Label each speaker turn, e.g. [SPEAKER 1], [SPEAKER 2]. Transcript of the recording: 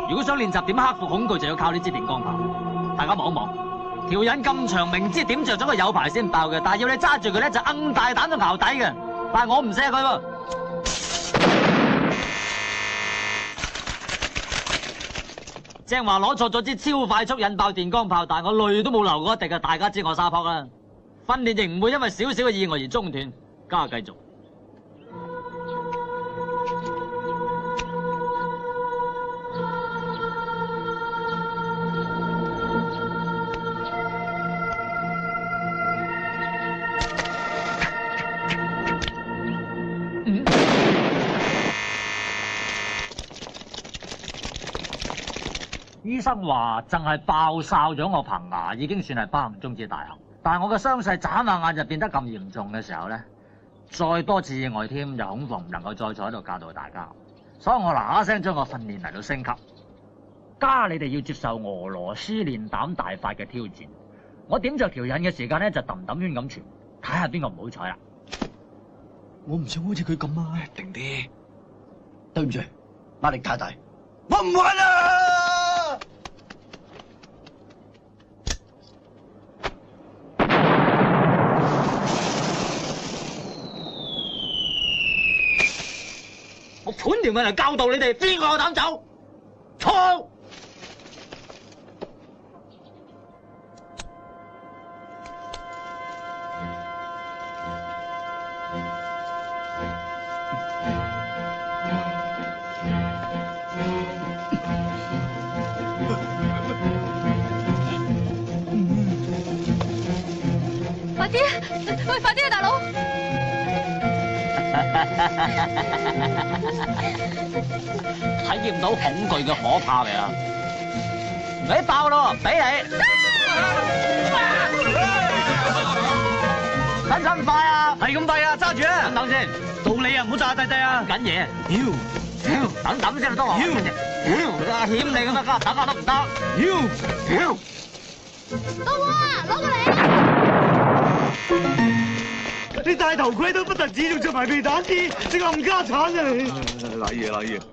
[SPEAKER 1] 如果想練習點克服恐懼，就要靠呢支電光炮。大家望一望，條引咁長，明知點着咗個有排先爆嘅，但係要你揸住佢咧就硬大膽到淆底嘅。但係我唔射佢喎。正話攞錯咗支超快速引爆電光炮，但係我淚都冇流過一滴嘅，大家知我沙撲啦。訓練亦唔會因為少少嘅意外而中斷，加繼續。醫生話淨係爆哨咗我棚牙已經算係不幸中之大幸，但係我嘅傷勢眨下眼就變得咁嚴重嘅時候咧，再多次意外添，就恐防唔能夠再坐喺度教導大家，所以我嗱嗱聲將個訓練嚟到升級，加你哋要接受俄羅斯練膽大法嘅挑戰。我點着條引嘅時間咧就揼揼圈咁傳，睇下邊個唔好彩啦。
[SPEAKER 2] 我唔想好似佢咁啊！
[SPEAKER 3] 定啲，
[SPEAKER 2] 對唔住，壓力太大，我唔玩啦！
[SPEAKER 1] 我盤條命嚟教導你哋，邊個有膽走？錯！
[SPEAKER 4] 快啲！喂，快啲啊，大佬！
[SPEAKER 1] 體驗到恐懼嘅可怕未啊？俾爆咯，俾你！使唔使咁快啊？係咁快啊！揸住啊！等先，到你啊！唔好炸低低啊！緊嘢！等等先都得啊！阿險你咁得㗎，等下得唔得？
[SPEAKER 4] 到我啊！攞過嚟！
[SPEAKER 2] 你戴頭盔都不特止，仲着埋避彈衣，正冚家產啊你！
[SPEAKER 3] 瀨嘢。